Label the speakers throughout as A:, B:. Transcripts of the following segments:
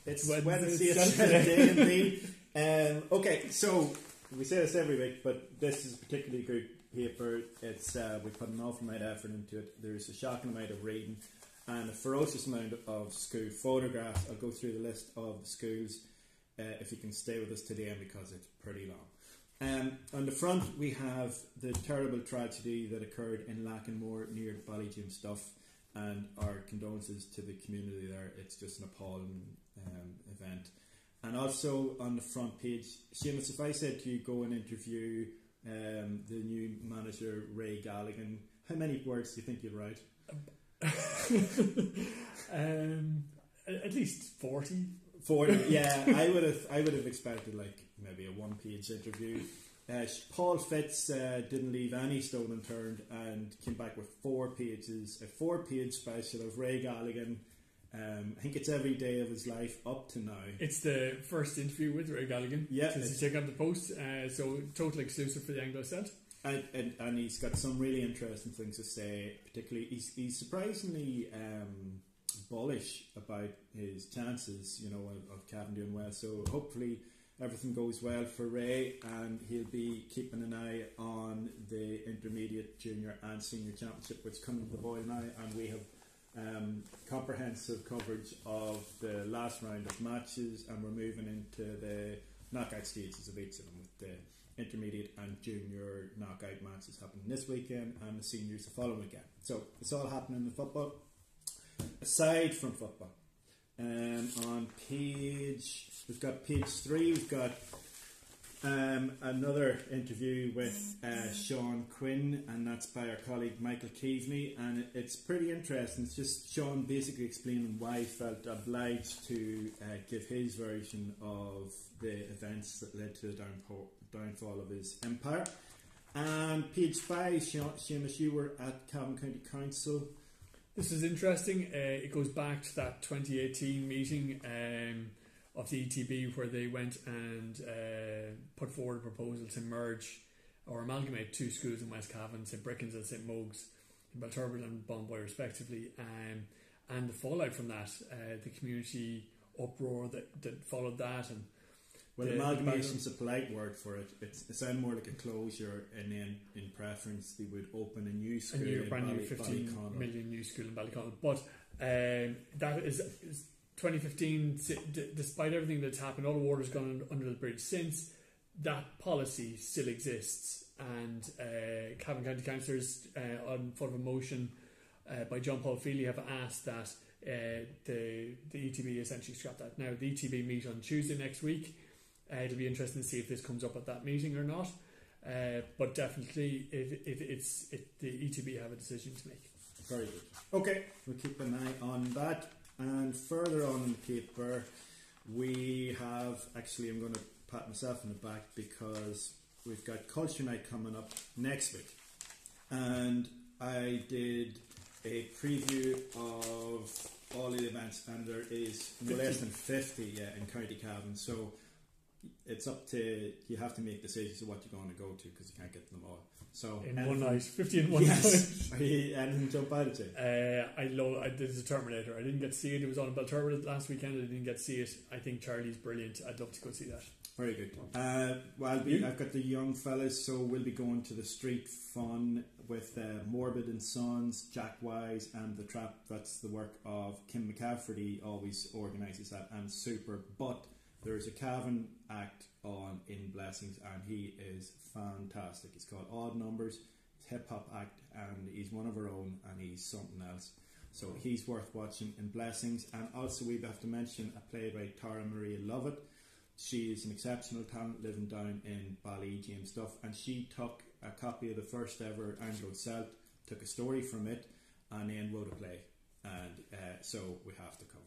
A: It's Wednesday, it's day indeed. Okay, so we say this every week, but this is a particularly good paper. It's we put an awful amount of effort into it. There's a shocking amount of reading and a ferocious amount of school photographs. I'll go through the list of the schools if you can stay with us to the end because it's pretty long. On the front we have the terrible tragedy that occurred in Lackenmore near Ballyjimstuff, and our condolences to the community there. It's just an appalling event. And also on the front page, Seamus, if I said to you go and interview the new manager Ray Galligan, how many words do you think you'd write?
B: At least 40.
A: 40, yeah. I would have expected like maybe a one-page interview. Paul Fitz didn't leave any stone unturned and came back with 4 pages, a 4-page special of Ray Galligan. I think it's every day of his life up to now.
B: It's the first interview with Ray Galligan since he's taken up the post, so total exclusive for the Anglo-Celt.
A: And he's got some really interesting things to say. Particularly, he's surprisingly bullish about his chances, of Cavan doing well. So hopefully everything goes well for Ray, and he'll be keeping an eye on the intermediate, junior and senior championship, which comes to the boil now, and we have comprehensive coverage of the last round of matches, and we're moving into the knockout stages of each of them, with the intermediate and junior knockout matches happening this weekend and the seniors the following weekend. So it's all happening in football. Aside from football, on we've got page 3, we've got another interview with Sean Quinn, and that's by our colleague Michael Keaveney, and it's pretty interesting. It's just Sean basically explaining why he felt obliged to give his version of the events that led to the downfall of his empire. And page 5, Seamus, you were at Cavan County Council.
B: This is interesting. It goes back to that 2018 meeting of the ETB, where they went and put forward a proposal to merge or amalgamate 2 schools in West Cavan, St Brickens and St Mogues, in Balturbel and Bonboy respectively, and the fallout from that, the community uproar that followed that. And
A: amalgamation's a polite word for it. It sounds more like a closure, and then in preference they would open a new school,
B: brand new 15 million new school in Ballyconnell. But that is 2015, despite everything that's happened, all the water's gone under the bridge since, that policy still exists, and Cavan County councillors on foot of a motion by John Paul Feely have asked that the ETB essentially scrap that. Now the ETB meet on Tuesday next week. It'll be interesting to see if this comes up at that meeting or not, but definitely the ETB have a decision to make.
A: Very good. Okay, we'll keep an eye on that. And further on in the paper, we have, actually I'm going to pat myself on the back because we've got Culture Night coming up next week, and I did a preview of all the events, and there is no less than 50 in County Cavan, so it's up to, you have to make decisions of what you're going to go to because you can't get them all. So
B: in one night, 50 in one
A: night.
B: Yes.
A: Anything jump out at you?
B: I did the Terminator. I didn't get to see it. It was on Balturbel last weekend. I didn't get to see it. I think Charlie's brilliant. I'd love to go see that.
A: Very good. I've got the young fellas, so we'll be going to the street fun with Morbid and Sons, Jack Wise and The Trap. That's the work of Kim McCaffrey. He always organises that, and super. But there's a Cavan act on in Blessings, and he is fantastic. It's called Odd Numbers. It's a hip-hop act, and he's one of our own, and he's something else. So he's worth watching in Blessings. And also we have to mention a play by Tara Maria Lovett. She is an exceptional talent living down in Ballyjimstuff, and she took a copy of the first ever Anglo-Celt, took a story from it, and then wrote a play. And so we have to cover it.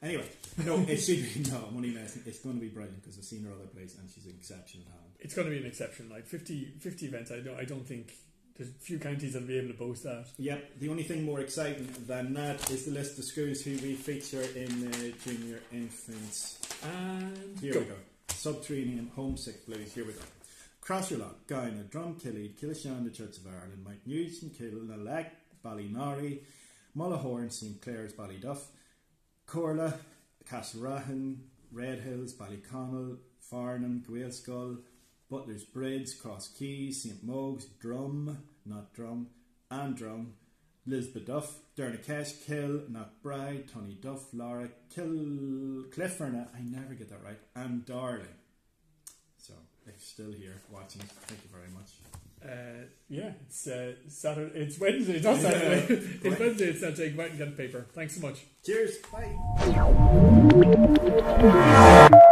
A: Anyway, no, it should be, no, I'm only messing. It's going to be brilliant because I've seen her other plays and she's an exceptional talent.
B: It's going to be an exceptional night. 50 events. I don't think there's a few counties that'll be able to boast that.
A: Yep. The only thing more exciting than that is the list of schools who we feature in the junior infants.
B: And
A: here we go. Subterranean Homesick Blues. Here we go. Crosserlock, Guyna, Drumkilly, Killishan, the Church of Ireland, Mount Newton, Killalek, Ballynarry, Mullahorn, St Clair's, Ballyduff, Corla, Castlerahan, Red Hills, Ballyconnell, Farnham, Gaelskull, Butler's Bridge, Cross Keys, St Mogues, Drum, Lisbeth, Dernakesh, Kill, Knockbride, Tony Duff, Laura, Clifford, I never get that right, and Darling. So, if you're still here watching, thank you very much.
B: It's Saturday. It's Wednesday. It's not Saturday. It's Wednesday. It's Saturday. Go out and get a paper. Thanks so much.
A: Cheers. Bye.